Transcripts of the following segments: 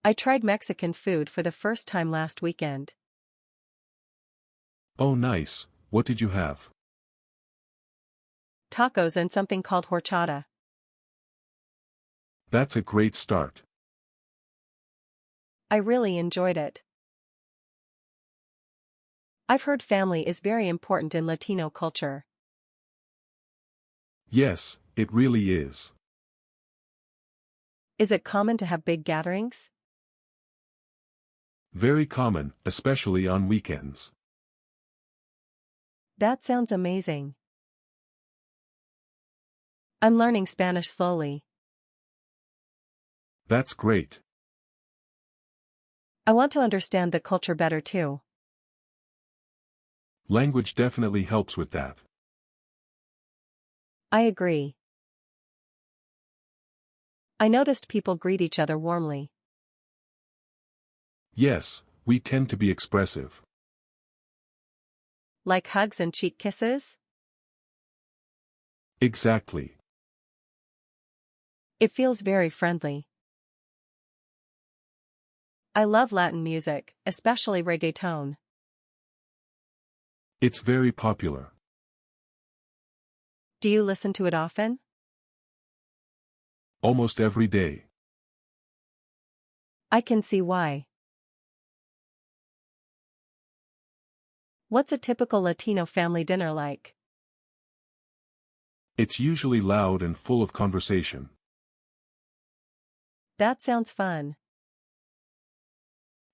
I tried Mexican food for the first time last weekend. Oh nice, what did you have? Tacos and something called horchata. That's a great start. I really enjoyed it. I've heard family is very important in Latino culture. Yes, it really is. Is it common to have big gatherings? Very common, especially on weekends. That sounds amazing. I'm learning Spanish slowly. That's great. I want to understand the culture better too. Language definitely helps with that. I agree. I noticed people greet each other warmly. Yes, we tend to be expressive. Like hugs and cheek kisses? Exactly. It feels very friendly. I love Latin music, especially reggaeton. It's very popular. Do you listen to it often? Almost every day. I can see why. What's a typical Latino family dinner like? It's usually loud and full of conversation. That sounds fun.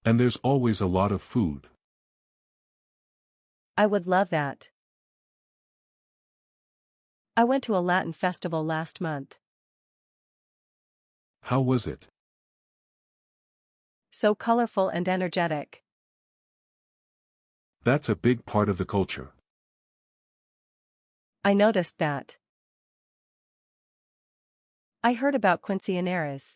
And there's always a lot of food. I would love that. I went to a Latin festival last month. How was it? So colorful and energetic. That's a big part of the culture. I noticed that. I heard about quinceañeras.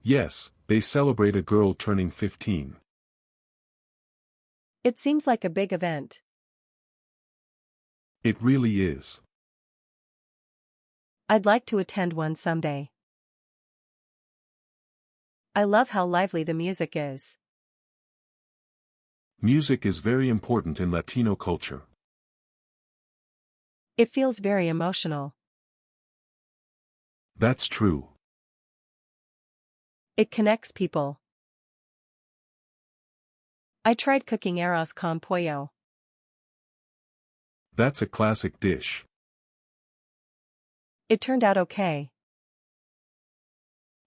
Yes, they celebrate a girl turning 15. It seems like a big event. It really is. I'd like to attend one someday. I love how lively the music is. Music is very important in Latino culture. It feels very emotional. That's true. It connects people. I tried cooking arroz con pollo. That's a classic dish. It turned out okay.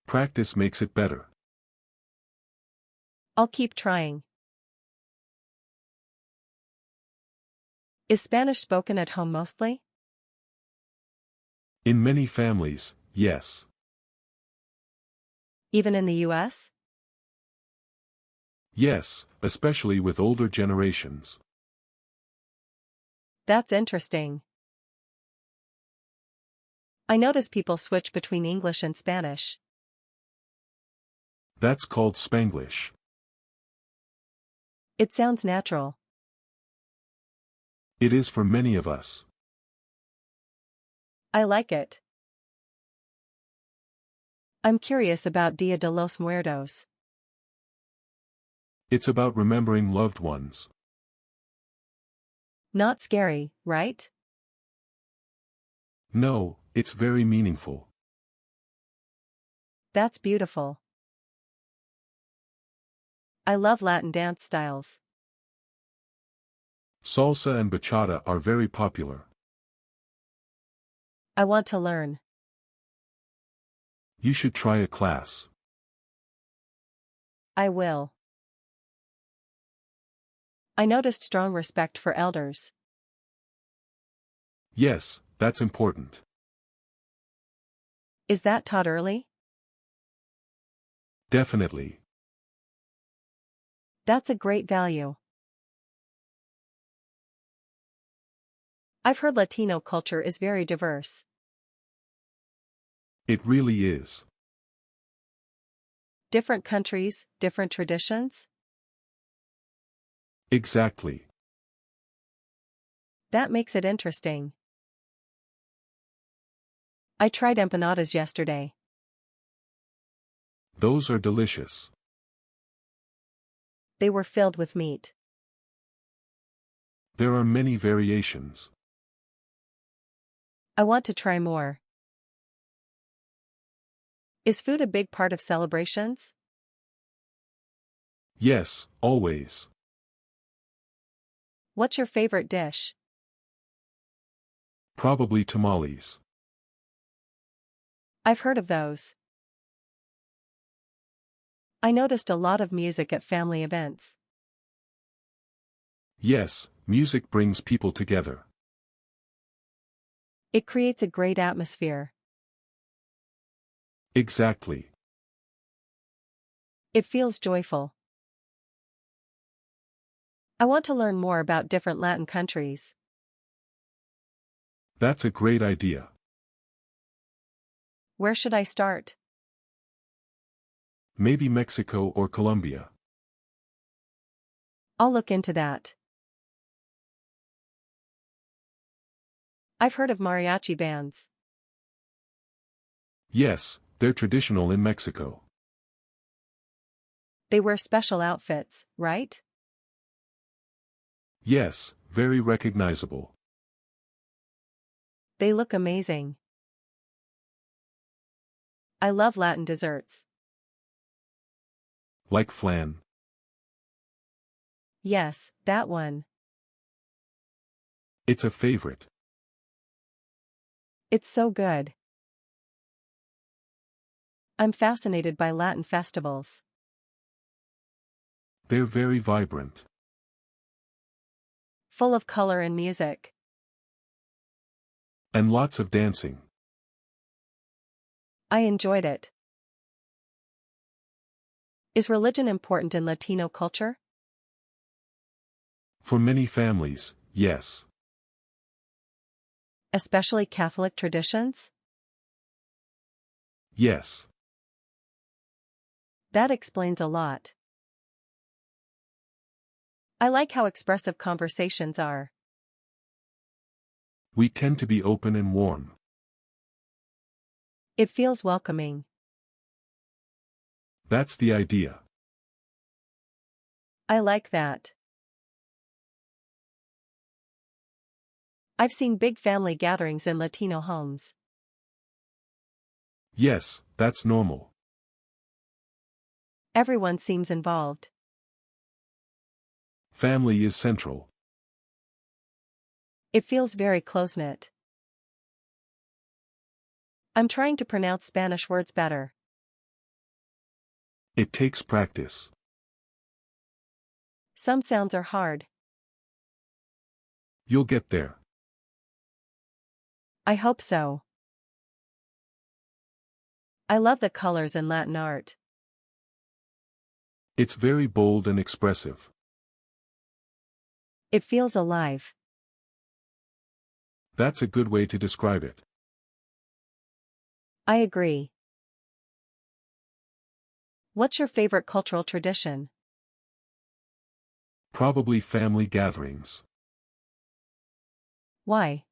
Practice makes it better. I'll keep trying. Is Spanish spoken at home mostly? In many families, yes. Even in the US? Yes, especially with older generations. That's interesting. I notice people switch between English and Spanish. That's called Spanglish. It sounds natural. It is for many of us. I like it. I'm curious about Dia de los Muertos. It's about remembering loved ones. Not scary, right? No, it's very meaningful. That's beautiful. I love Latin dance styles. Salsa and bachata are very popular. I want to learn. You should try a class. I will. I noticed strong respect for elders. Yes, that's important. Is that taught early? Definitely. That's a great value. I've heard Latino culture is very diverse. It really is. Different countries, different traditions? Exactly. That makes it interesting. I tried empanadas yesterday. Those are delicious. They were filled with meat. There are many variations. I want to try more. Is food a big part of celebrations? Yes, always. What's your favorite dish? Probably tamales. I've heard of those. I noticed a lot of music at family events. Yes, music brings people together. It creates a great atmosphere. Exactly. It feels joyful. I want to learn more about different Latin countries. That's a great idea. Where should I start? Maybe Mexico or Colombia. I'll look into that. I've heard of mariachi bands. Yes, they're traditional in Mexico. They wear special outfits, right? Yes, very recognizable. They look amazing. I love Latin desserts. Like flan. Yes, that one. It's a favorite. It's so good. I'm fascinated by Latin festivals. They're very vibrant. Full of color and music. And lots of dancing. I enjoyed it. Is religion important in Latino culture? For many families, yes. Especially Catholic traditions? Yes. That explains a lot. I like how expressive conversations are. We tend to be open and warm. It feels welcoming. That's the idea. I like that. I've seen big family gatherings in Latino homes. Yes, that's normal. Everyone seems involved. Family is central. It feels very close-knit. I'm trying to pronounce Spanish words better. It takes practice. Some sounds are hard. You'll get there. I hope so. I love the colors in Latin art. It's very bold and expressive. It feels alive. That's a good way to describe it. I agree. What's your favorite cultural tradition? Probably family gatherings. Why?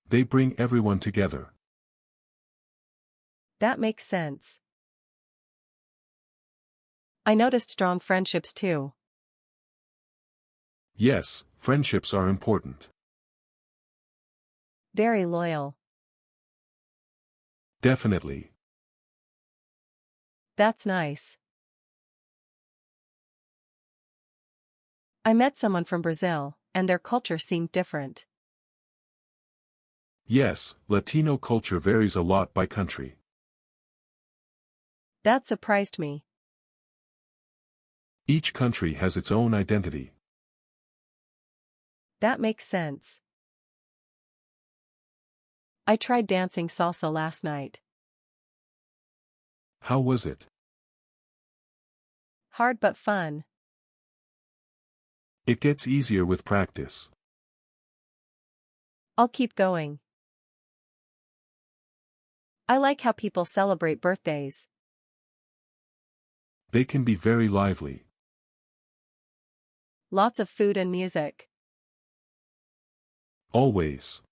They bring everyone together. That makes sense. I noticed strong friendships too. Yes, friendships are important. Very loyal. Definitely. That's nice. I met someone from Brazil, and their culture seemed different. Yes, Latino culture varies a lot by country. That surprised me. Each country has its own identity. That makes sense. I tried dancing salsa last night. How was it? Hard but fun. It gets easier with practice. I'll keep going. I like how people celebrate birthdays. They can be very lively. Lots of food and music. Always.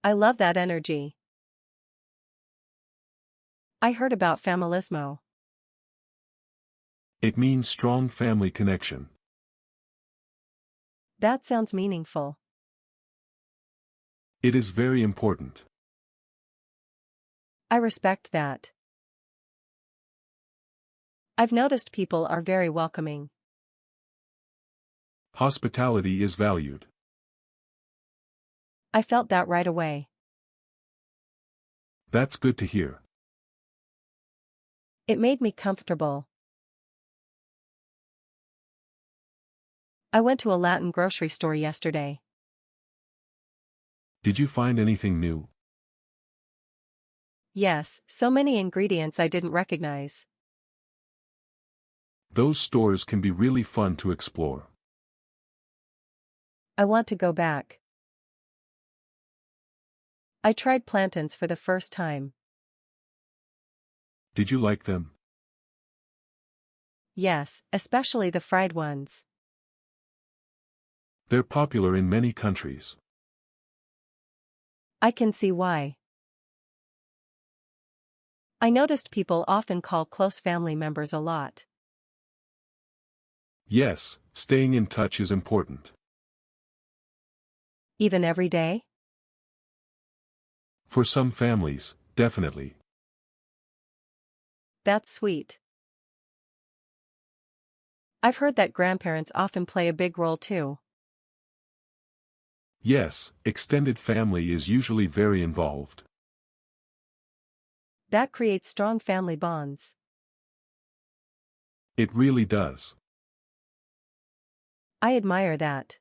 I love that energy. I heard about familismo. It means strong family connection. That sounds meaningful. It is very important. I respect that. I've noticed people are very welcoming. Hospitality is valued. I felt that right away. That's good to hear. It made me comfortable. I went to a Latin grocery store yesterday. Did you find anything new? Yes, so many ingredients I didn't recognize. Those stores can be really fun to explore. I want to go back. I tried plantains for the first time. Did you like them? Yes, especially the fried ones. They're popular in many countries. I can see why. I noticed people often call close family members a lot. Yes, staying in touch is important. Even every day? For some families, definitely. That's sweet. I've heard that grandparents often play a big role too. Yes, extended family is usually very involved. That creates strong family bonds. It really does. I admire that.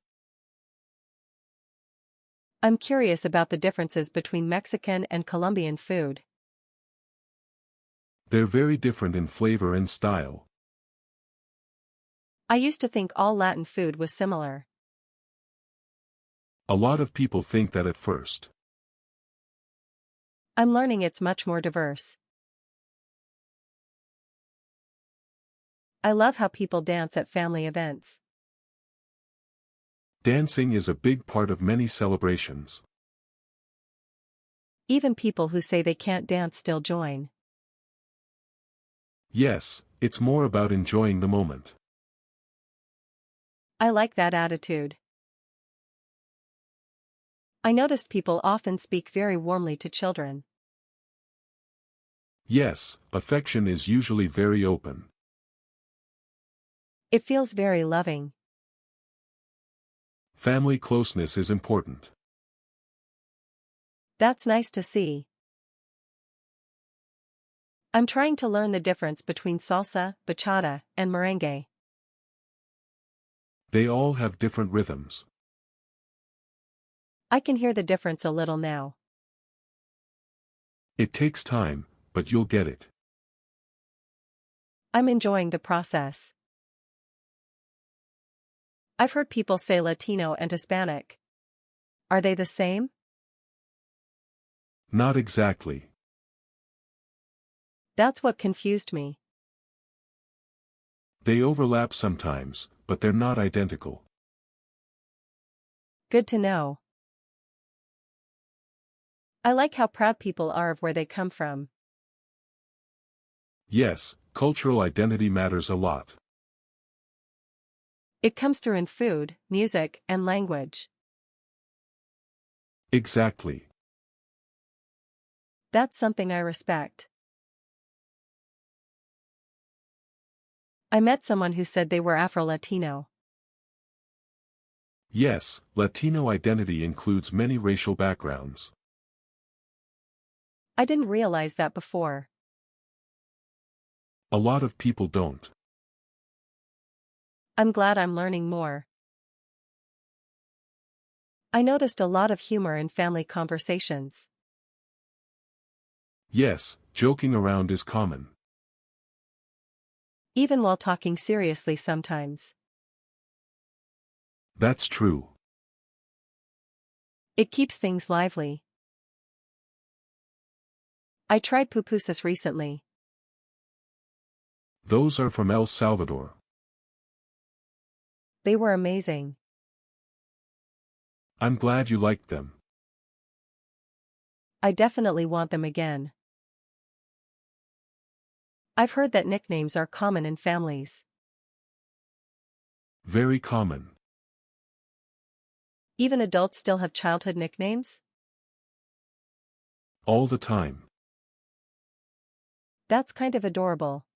I'm curious about the differences between Mexican and Colombian food. They're very different in flavor and style. I used to think all Latin food was similar. A lot of people think that at first. I'm learning it's much more diverse. I love how people dance at family events. Dancing is a big part of many celebrations. Even people who say they can't dance still join. Yes, it's more about enjoying the moment. I like that attitude. I noticed people often speak very warmly to children. Yes, affection is usually very open. It feels very loving. Family closeness is important. That's nice to see. I'm trying to learn the difference between salsa, bachata, and merengue. They all have different rhythms. I can hear the difference a little now. It takes time, but you'll get it. I'm enjoying the process. I've heard people say Latino and Hispanic. Are they the same? Not exactly. That's what confused me. They overlap sometimes, but they're not identical. Good to know. I like how proud people are of where they come from. Yes, cultural identity matters a lot. It comes through in food, music, and language. Exactly. That's something I respect. I met someone who said they were Afro-Latino. Yes, Latino identity includes many racial backgrounds. I didn't realize that before. A lot of people don't. I'm glad I'm learning more. I noticed a lot of humor in family conversations. Yes, joking around is common. Even while talking seriously sometimes. That's true. It keeps things lively. I tried pupusas recently. Those are from El Salvador. They were amazing. I'm glad you liked them. I definitely want them again. I've heard that nicknames are common in families. Very common. Even adults still have childhood nicknames? All the time. That's kind of adorable.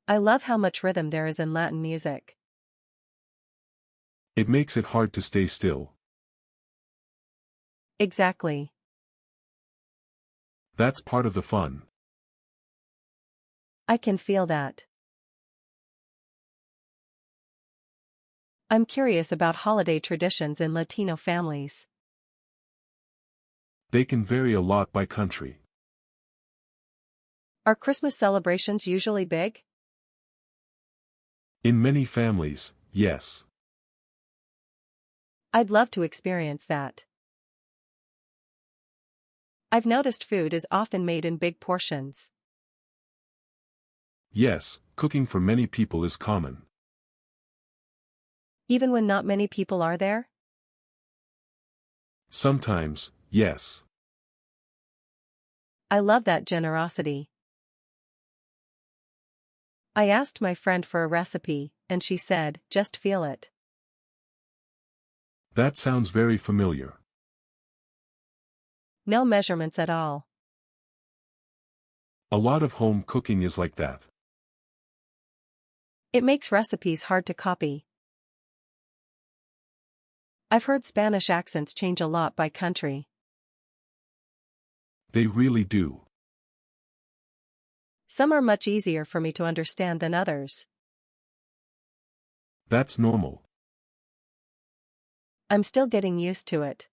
I love how much rhythm there is in Latin music. It makes it hard to stay still. Exactly. That's part of the fun. I can feel that. I'm curious about holiday traditions in Latino families. They can vary a lot by country. Are Christmas celebrations usually big? In many families, yes. I'd love to experience that. I've noticed food is often made in big portions. Yes, cooking for many people is common. Even when not many people are there? Sometimes, yes. I love that generosity. I asked my friend for a recipe, and she said, just feel it. That sounds very familiar. No measurements at all. A lot of home cooking is like that. It makes recipes hard to copy. I've heard Spanish accents change a lot by country. They really do. Some are much easier for me to understand than others. That's normal. I'm still getting used to it.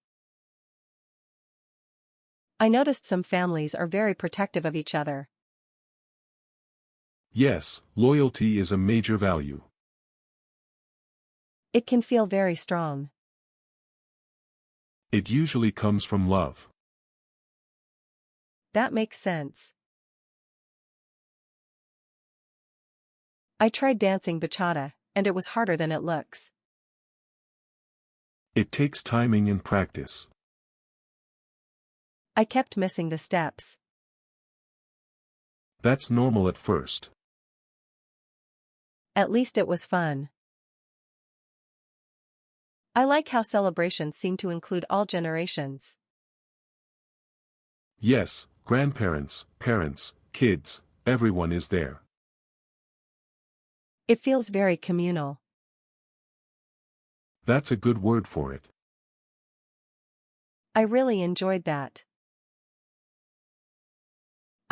I noticed some families are very protective of each other. Yes, loyalty is a major value. It can feel very strong. It usually comes from love. That makes sense. I tried dancing bachata, and it was harder than it looks. It takes timing and practice. I kept missing the steps. That's normal at first. At least it was fun. I like how celebrations seem to include all generations. Yes, grandparents, parents, kids, everyone is there. It feels very communal. That's a good word for it. I really enjoyed that.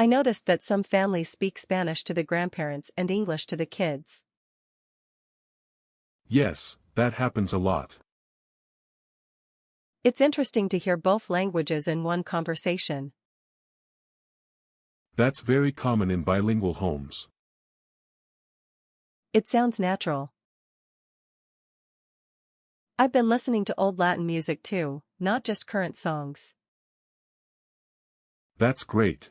I noticed that some families speak Spanish to the grandparents and English to the kids. Yes, that happens a lot. It's interesting to hear both languages in one conversation. That's very common in bilingual homes. It sounds natural. I've been listening to old Latin music too, not just current songs. That's great.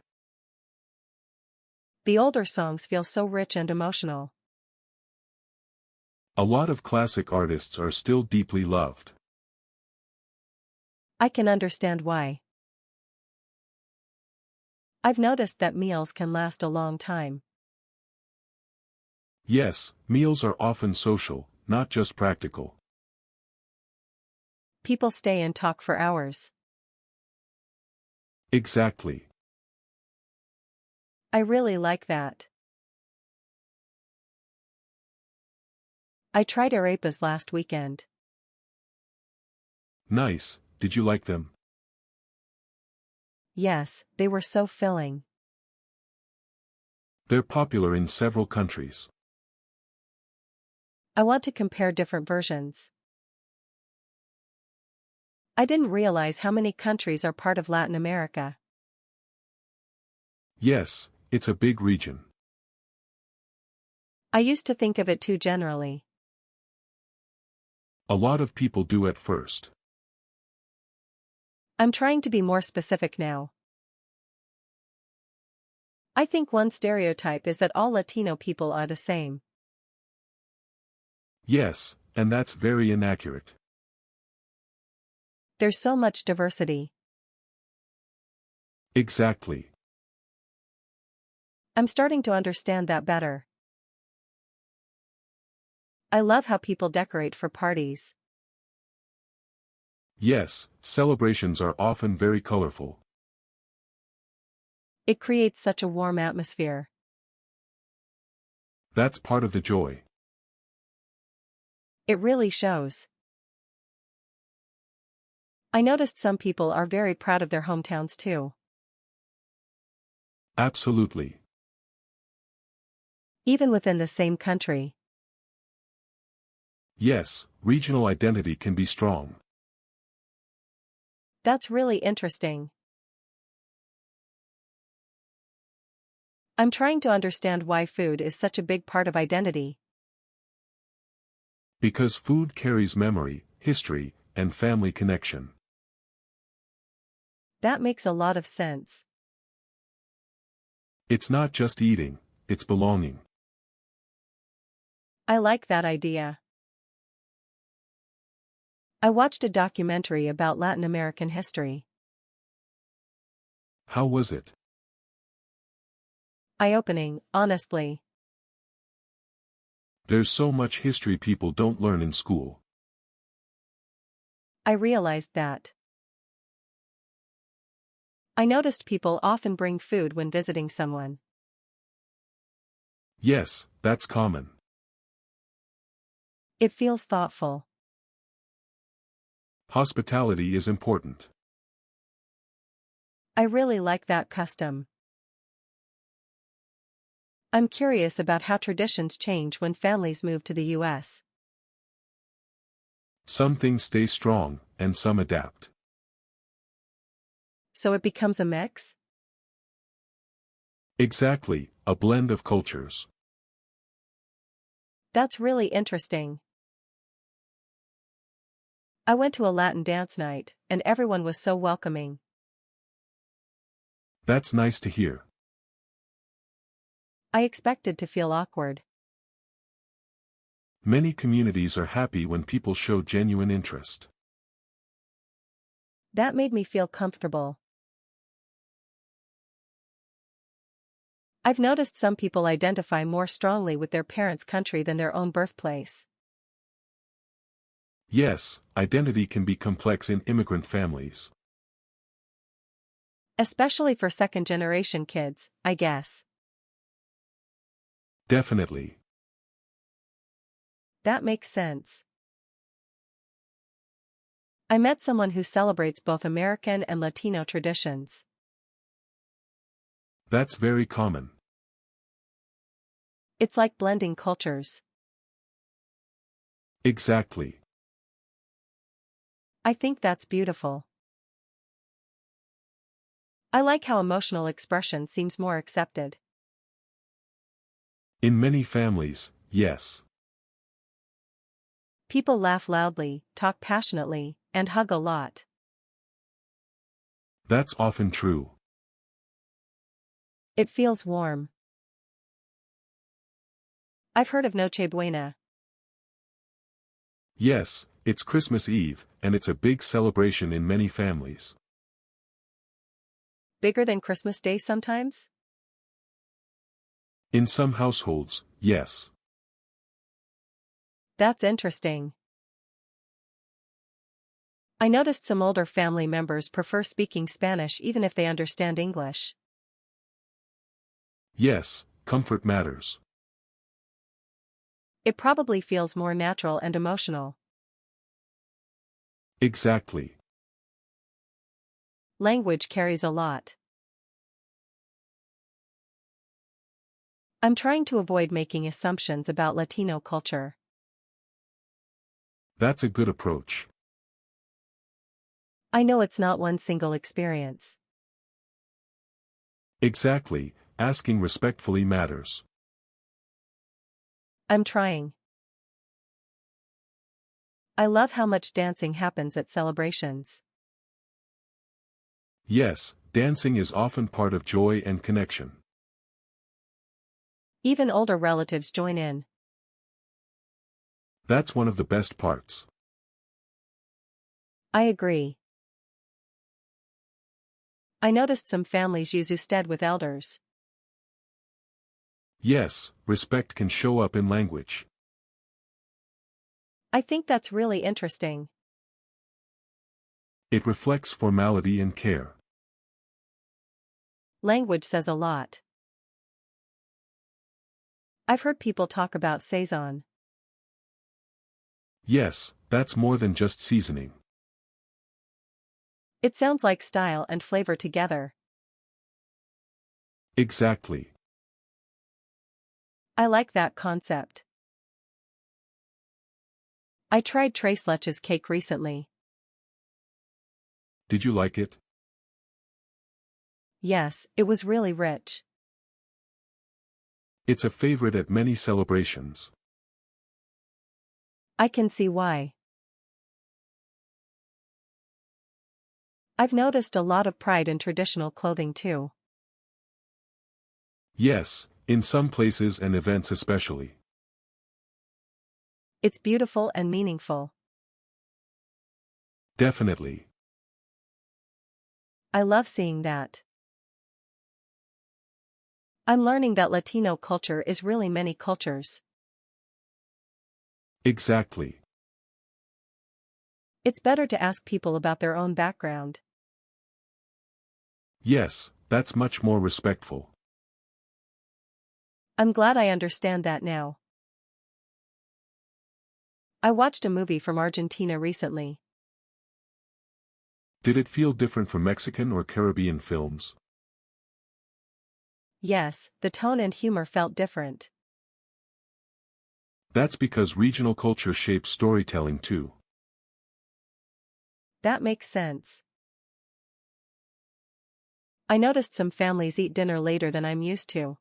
The older songs feel so rich and emotional. A lot of classic artists are still deeply loved. I can understand why. I've noticed that meals can last a long time. Yes, meals are often social, not just practical. People stay and talk for hours. Exactly. I really like that. I tried arepas last weekend. Nice, did you like them? Yes, they were so filling. They're popular in several countries. I want to compare different versions. I didn't realize how many countries are part of Latin America. Yes, it's a big region. I used to think of it too generally. A lot of people do at first. I'm trying to be more specific now. I think one stereotype is that all Latino people are the same. Yes, and that's very inaccurate. There's so much diversity. Exactly. I'm starting to understand that better. I love how people decorate for parties. Yes, celebrations are often very colorful. It creates such a warm atmosphere. That's part of the joy. It really shows. I noticed some people are very proud of their hometowns too. Absolutely. Even within the same country. Yes, regional identity can be strong. That's really interesting. I'm trying to understand why food is such a big part of identity. Because food carries memory, history, and family connection. That makes a lot of sense. It's not just eating, it's belonging. I like that idea. I watched a documentary about Latin American history. How was it? Eye-opening, honestly. There's so much history people don't learn in school. I realized that. I noticed people often bring food when visiting someone. Yes, that's common. It feels thoughtful. Hospitality is important. I really like that custom. I'm curious about how traditions change when families move to the US. Some things stay strong, and some adapt. So it becomes a mix? Exactly, a blend of cultures. That's really interesting. I went to a Latin dance night, and everyone was so welcoming. That's nice to hear. I expected to feel awkward. Many communities are happy when people show genuine interest. That made me feel comfortable. I've noticed some people identify more strongly with their parents' country than their own birthplace. Yes, identity can be complex in immigrant families. Especially for second-generation kids, I guess. Definitely. That makes sense. I met someone who celebrates both American and Latino traditions. That's very common. It's like blending cultures. Exactly. I think that's beautiful. I like how emotional expression seems more accepted. In many families, yes. People laugh loudly, talk passionately, and hug a lot. That's often true. It feels warm. I've heard of Noche Buena. Yes, it's Christmas Eve, and it's a big celebration in many families. Bigger than Christmas Day sometimes? In some households, yes. That's interesting. I noticed some older family members prefer speaking Spanish even if they understand English. Yes, comfort matters. It probably feels more natural and emotional. Exactly. Language carries a lot. I'm trying to avoid making assumptions about Latino culture. That's a good approach. I know it's not one single experience. Exactly, asking respectfully matters. I'm trying. I love how much dancing happens at celebrations. Yes, dancing is often part of joy and connection. Even older relatives join in. That's one of the best parts. I agree. I noticed some families use usted with elders. Yes, respect can show up in language. I think that's really interesting. It reflects formality and care. Language says a lot. I've heard people talk about saison. Yes, that's more than just seasoning. It sounds like style and flavor together. Exactly. I like that concept. I tried tres leches cake recently. Did you like it? Yes, it was really rich. It's a favorite at many celebrations. I can see why. I've noticed a lot of pride in traditional clothing too. Yes, in some places and events especially. It's beautiful and meaningful. Definitely. I love seeing that. I'm learning that Latino culture is really many cultures. Exactly. It's better to ask people about their own background. Yes, that's much more respectful. I'm glad I understand that now. I watched a movie from Argentina recently. Did it feel different from Mexican or Caribbean films? Yes, the tone and humor felt different. That's because regional culture shapes storytelling too. That makes sense. I noticed some families eat dinner later than I'm used to.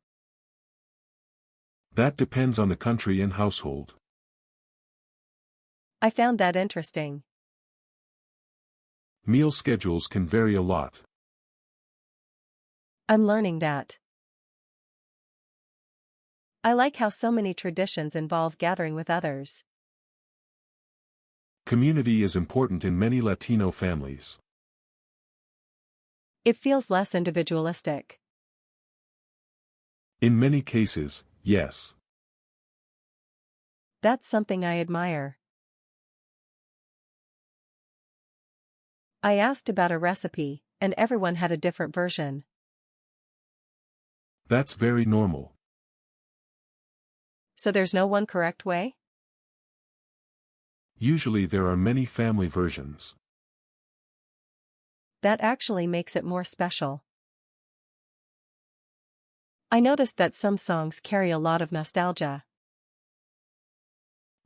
That depends on the country and household. I found that interesting. Meal schedules can vary a lot. I'm learning that. I like how so many traditions involve gathering with others. Community is important in many Latino families. It feels less individualistic. In many cases, yes. That's something I admire. I asked about a recipe, and everyone had a different version. That's very normal. So there's no one correct way? Usually there are many family versions. That actually makes it more special. I noticed that some songs carry a lot of nostalgia.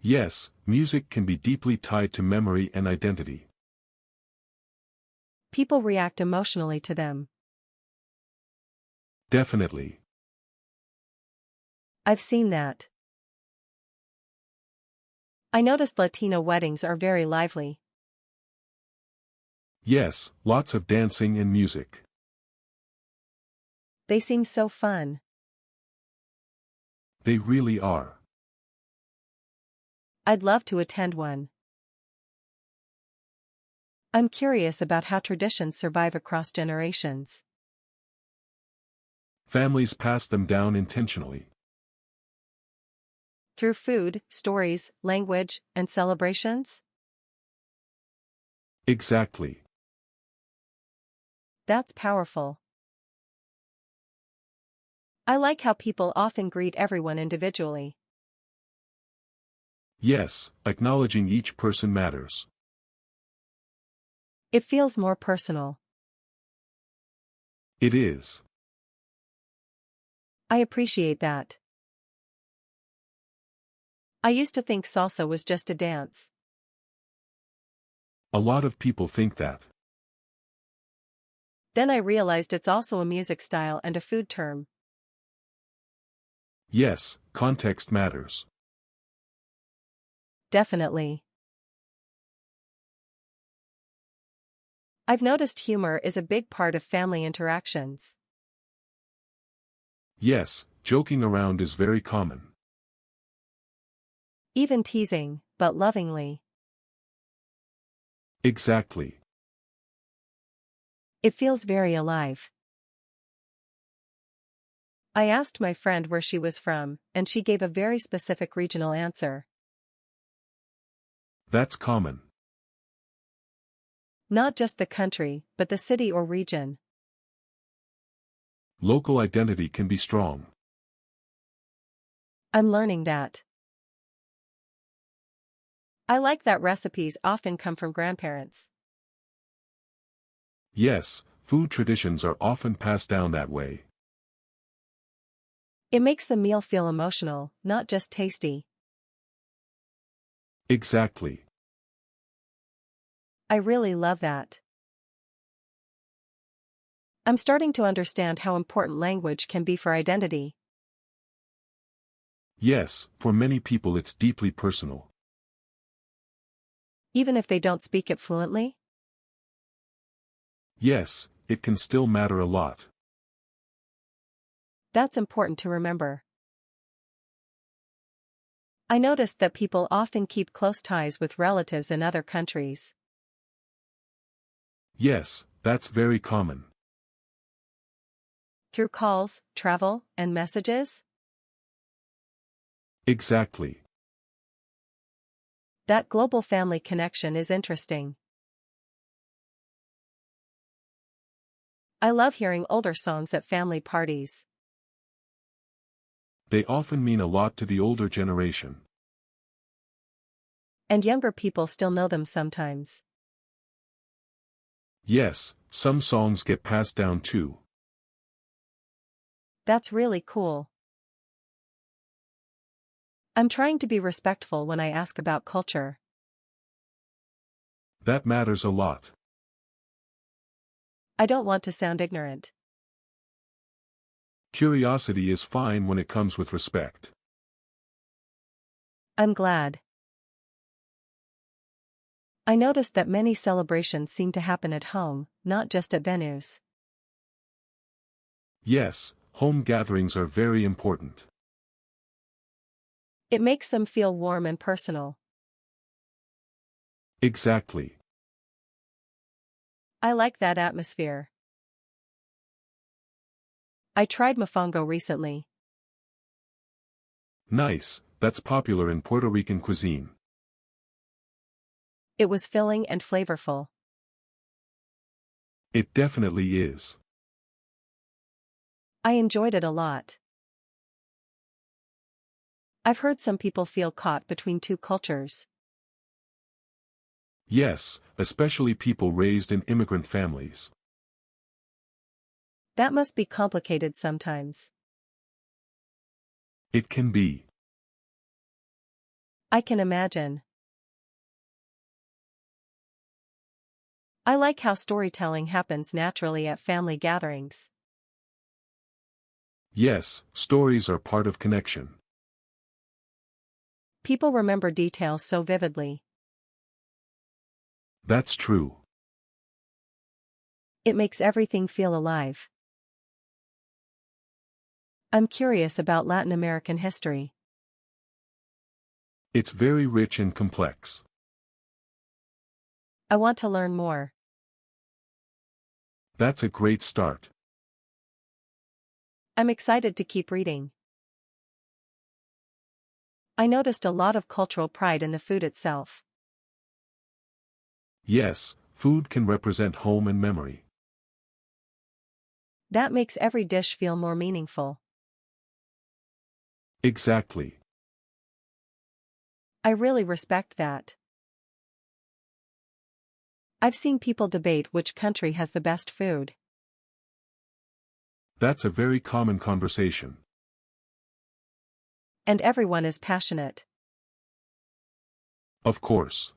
Yes, music can be deeply tied to memory and identity. People react emotionally to them. Definitely. I've seen that. I noticed Latino weddings are very lively. Yes, lots of dancing and music. They seem so fun. They really are. I'd love to attend one. I'm curious about how traditions survive across generations. Families pass them down intentionally. Through food, stories, language, and celebrations? Exactly. That's powerful. I like how people often greet everyone individually. Yes, acknowledging each person matters. It feels more personal. It is. I appreciate that. I used to think salsa was just a dance. A lot of people think that. Then I realized it's also a music style and a food term. Yes, context matters. Definitely. I've noticed humor is a big part of family interactions. Yes, joking around is very common. Even teasing, but lovingly. Exactly. It feels very alive. I asked my friend where she was from, and she gave a very specific regional answer. That's common. Not just the country, but the city or region. Local identity can be strong. I'm learning that. I like that recipes often come from grandparents. Yes, food traditions are often passed down that way. It makes the meal feel emotional, not just tasty. Exactly. I really love that. I'm starting to understand how important language can be for identity. Yes, for many people it's deeply personal. Even if they don't speak it fluently? Yes, it can still matter a lot. That's important to remember. I noticed that people often keep close ties with relatives in other countries. Yes, that's very common. Through calls, travel, and messages? Exactly. That global family connection is interesting. I love hearing older songs at family parties. They often mean a lot to the older generation. And younger people still know them sometimes. Yes, some songs get passed down too. That's really cool. I'm trying to be respectful when I ask about culture. That matters a lot. I don't want to sound ignorant. Curiosity is fine when it comes with respect. I'm glad. I noticed that many celebrations seem to happen at home, not just at venues. Yes, home gatherings are very important. It makes them feel warm and personal. Exactly. I like that atmosphere. I tried mofongo recently. Nice, that's popular in Puerto Rican cuisine. It was filling and flavorful. It definitely is. I enjoyed it a lot. I've heard some people feel caught between two cultures. Yes, especially people raised in immigrant families. That must be complicated sometimes. It can be. I can imagine. I like how storytelling happens naturally at family gatherings. Yes, stories are part of connection. People remember details so vividly. That's true. It makes everything feel alive. I'm curious about Latin American history. It's very rich and complex. I want to learn more. That's a great start. I'm excited to keep reading. I noticed a lot of cultural pride in the food itself. Yes, food can represent home and memory. That makes every dish feel more meaningful. Exactly. I really respect that. I've seen people debate which country has the best food. That's a very common conversation. And everyone is passionate. Of course.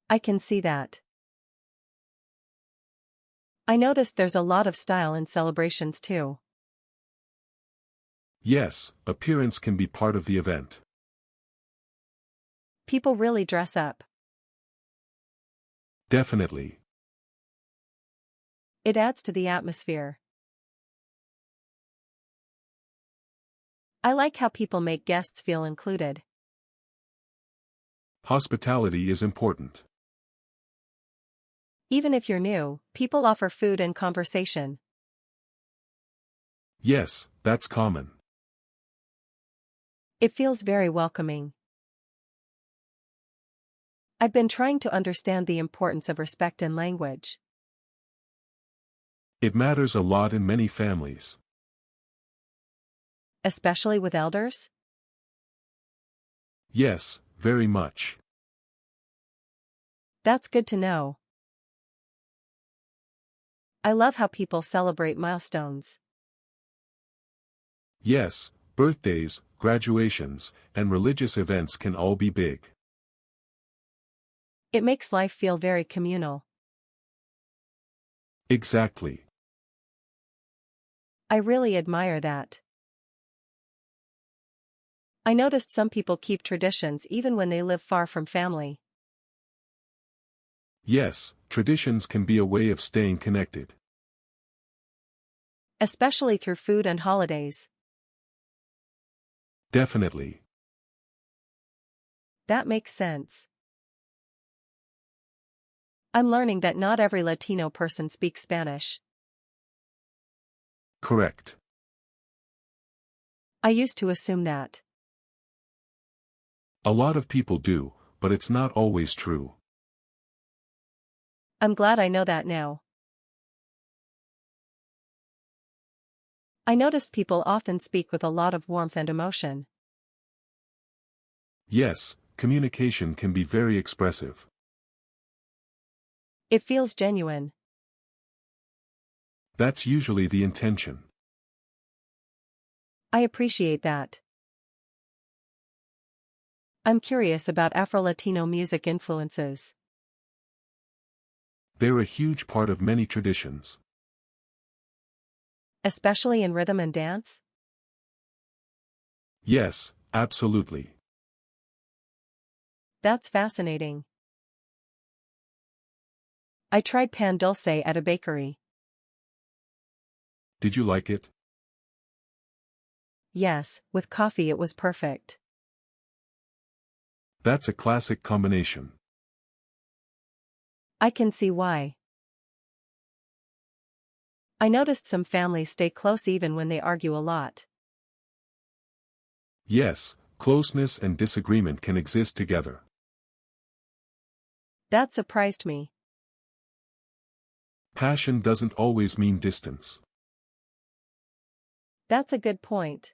I can see that. I noticed there's a lot of style in celebrations too. Yes, appearance can be part of the event. People really dress up. Definitely. It adds to the atmosphere. I like how people make guests feel included. Hospitality is important. Even if you're new, people offer food and conversation. Yes, that's common. It feels very welcoming. I've been trying to understand the importance of respect in language. It matters a lot in many families. Especially with elders? Yes, very much. That's good to know. I love how people celebrate milestones. Yes, birthdays, graduations, and religious events can all be big. It makes life feel very communal. Exactly. I really admire that. I noticed some people keep traditions even when they live far from family. Yes, traditions can be a way of staying connected. Especially through food and holidays. Definitely. That makes sense. I'm learning that not every Latino person speaks Spanish. Correct. I used to assume that. A lot of people do, but it's not always true. I'm glad I know that now. I noticed people often speak with a lot of warmth and emotion. Yes, communication can be very expressive. It feels genuine. That's usually the intention. I appreciate that. I'm curious about Afro-Latino music influences. They're a huge part of many traditions. Especially in rhythm and dance? Yes, absolutely. That's fascinating. I tried pan dulce at a bakery. Did you like it? Yes, with coffee it was perfect. That's a classic combination. I can see why. I noticed some families stay close even when they argue a lot. Yes, closeness and disagreement can exist together. That surprised me. Passion doesn't always mean distance. That's a good point.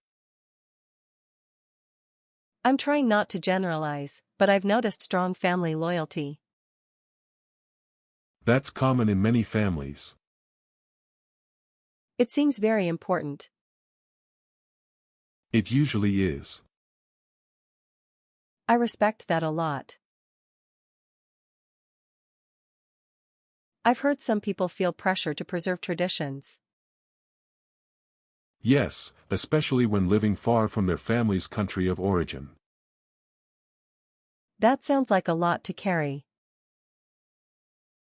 I'm trying not to generalize, but I've noticed strong family loyalty. That's common in many families. It seems very important. It usually is. I respect that a lot. I've heard some people feel pressure to preserve traditions. Yes, especially when living far from their family's country of origin. That sounds like a lot to carry.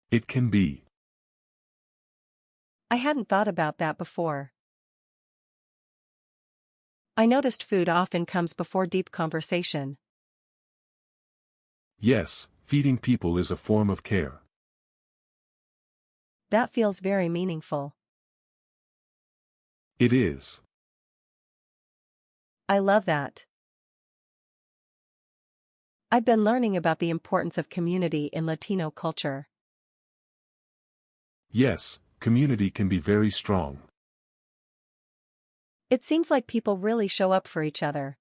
It can be. I hadn't thought about that before. I noticed food often comes before deep conversation. Yes, feeding people is a form of care. That feels very meaningful. It is. I love that. I've been learning about the importance of community in Latino culture. Yes, community can be very strong. It seems like people really show up for each other.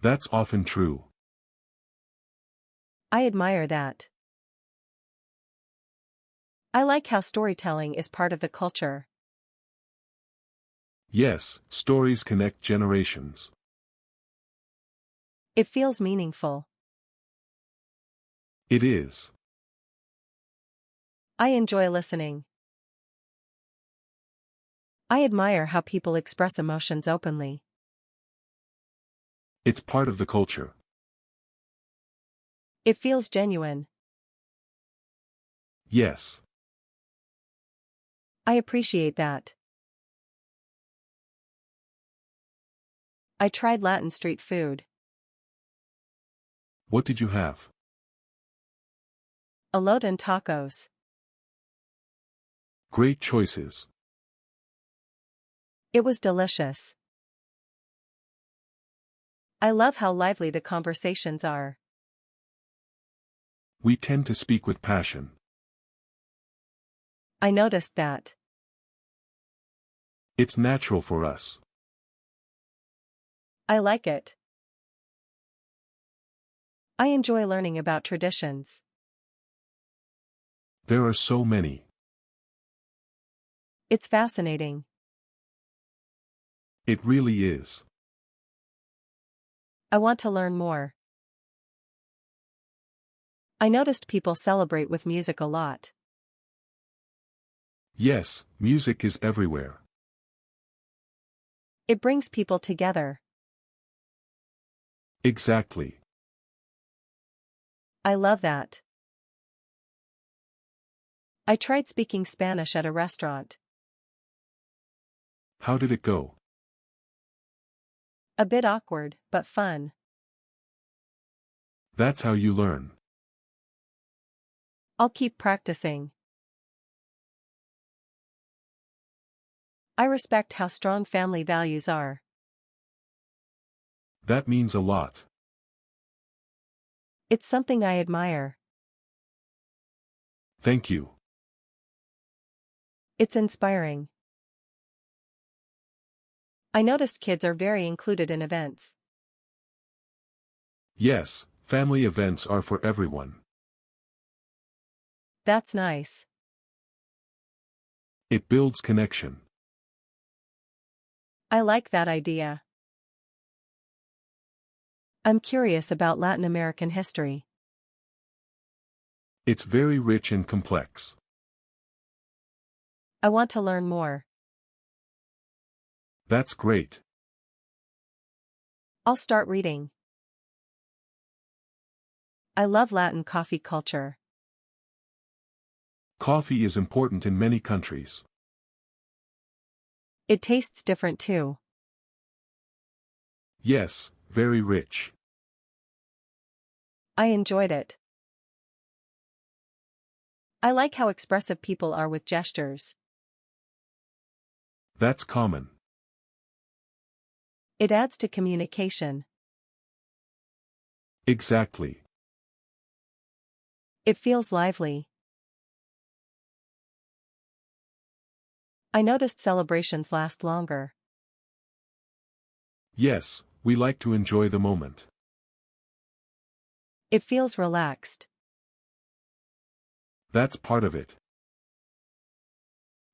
That's often true. I admire that. I like how storytelling is part of the culture. Yes, stories connect generations. It feels meaningful. It is. I enjoy listening. I admire how people express emotions openly. It's part of the culture. It feels genuine. Yes. I appreciate that. I tried Latin street food. What did you have? Elote and tacos. Great choices. It was delicious. I love how lively the conversations are. We tend to speak with passion. I noticed that. It's natural for us. I like it. I enjoy learning about traditions. There are so many. It's fascinating. It really is. I want to learn more. I noticed people celebrate with music a lot. Yes, music is everywhere. It brings people together. Exactly. I love that. I tried speaking Spanish at a restaurant. How did it go? A bit awkward, but fun. That's how you learn. I'll keep practicing. I respect how strong family values are. That means a lot. It's something I admire. Thank you. It's inspiring. I noticed kids are very included in events. Yes, family events are for everyone. That's nice. It builds connection. I like that idea. I'm curious about Latin American history. It's very rich and complex. I want to learn more. That's great. I'll start reading. I love Latin coffee culture. Coffee is important in many countries. It tastes different too. Yes, very rich. I enjoyed it. I like how expressive people are with gestures. That's common. It adds to communication. Exactly. It feels lively. I noticed celebrations last longer. Yes, we like to enjoy the moment. It feels relaxed. That's part of it.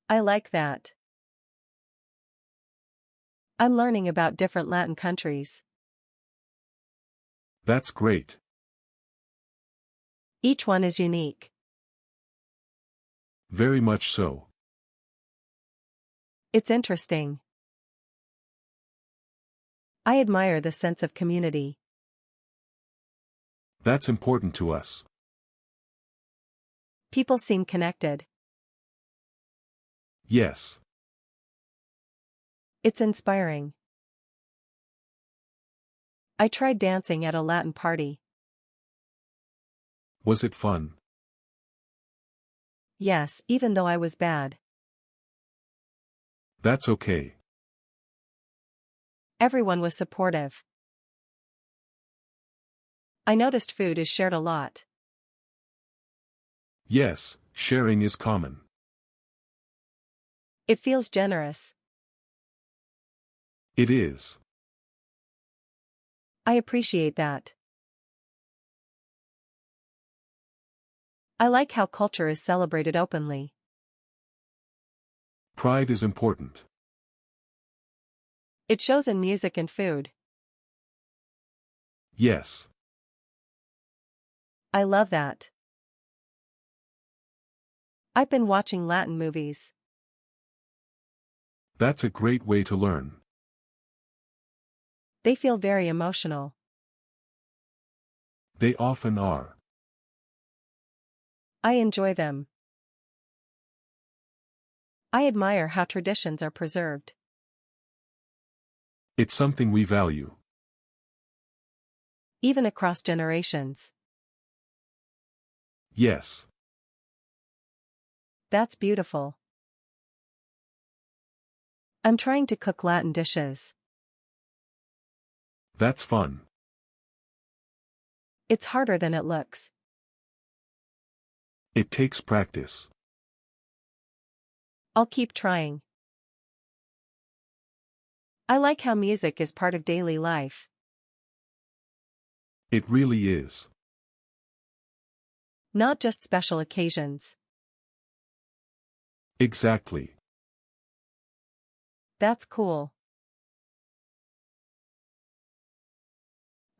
I like that. I'm learning about different Latin countries. That's great. Each one is unique. Very much so. It's interesting. I admire the sense of community. That's important to us. People seem connected. Yes. It's inspiring. I tried dancing at a Latin party. Was it fun? Yes, even though I was bad. That's okay. Everyone was supportive. I noticed food is shared a lot. Yes, sharing is common. It feels generous. It is. I appreciate that. I like how culture is celebrated openly. Pride is important. It shows in music and food. Yes. I love that. I've been watching Latin movies. That's a great way to learn. They feel very emotional. They often are. I enjoy them. I admire how traditions are preserved. It's something we value. Even across generations. Yes. That's beautiful. I'm trying to cook Latin dishes. That's fun. It's harder than it looks. It takes practice. I'll keep trying. I like how music is part of daily life. It really is. Not just special occasions. Exactly. That's cool.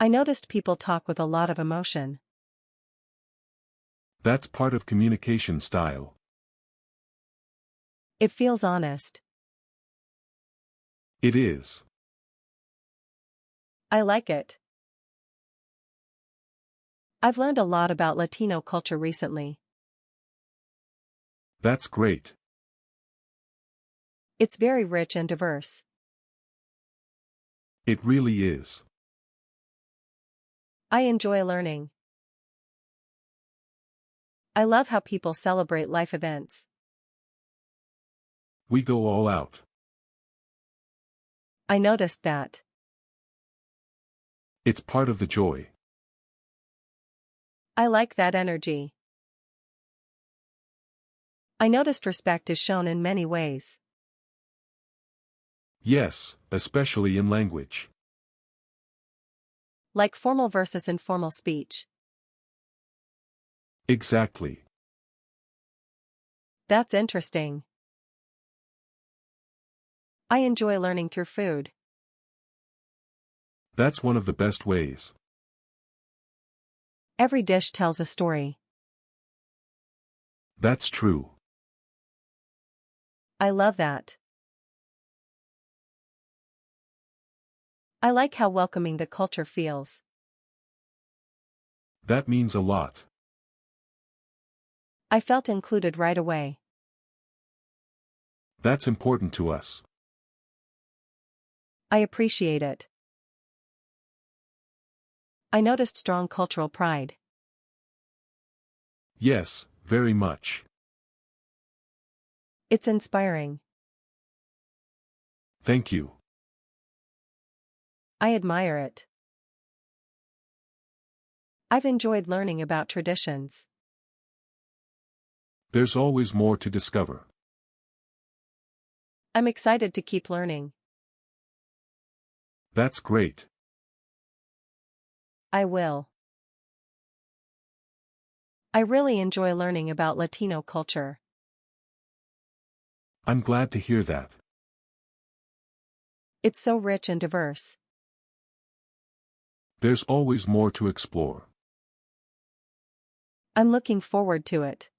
I noticed people talk with a lot of emotion. That's part of communication style. It feels honest. It is. I like it. I've learned a lot about Latino culture recently. That's great. It's very rich and diverse. It really is. I enjoy learning. I love how people celebrate life events. We go all out. I noticed that. It's part of the joy. I like that energy. I noticed respect is shown in many ways. Yes, especially in language. Like formal versus informal speech. Exactly. That's interesting. I enjoy learning through food. That's one of the best ways. Every dish tells a story. That's true. I love that. I like how welcoming the culture feels. That means a lot. I felt included right away. That's important to us. I appreciate it. I noticed strong cultural pride. Yes, very much. It's inspiring. Thank you. I admire it. I've enjoyed learning about traditions. There's always more to discover. I'm excited to keep learning. That's great. I will. I really enjoy learning about Latino culture. I'm glad to hear that. It's so rich and diverse. There's always more to explore. I'm looking forward to it.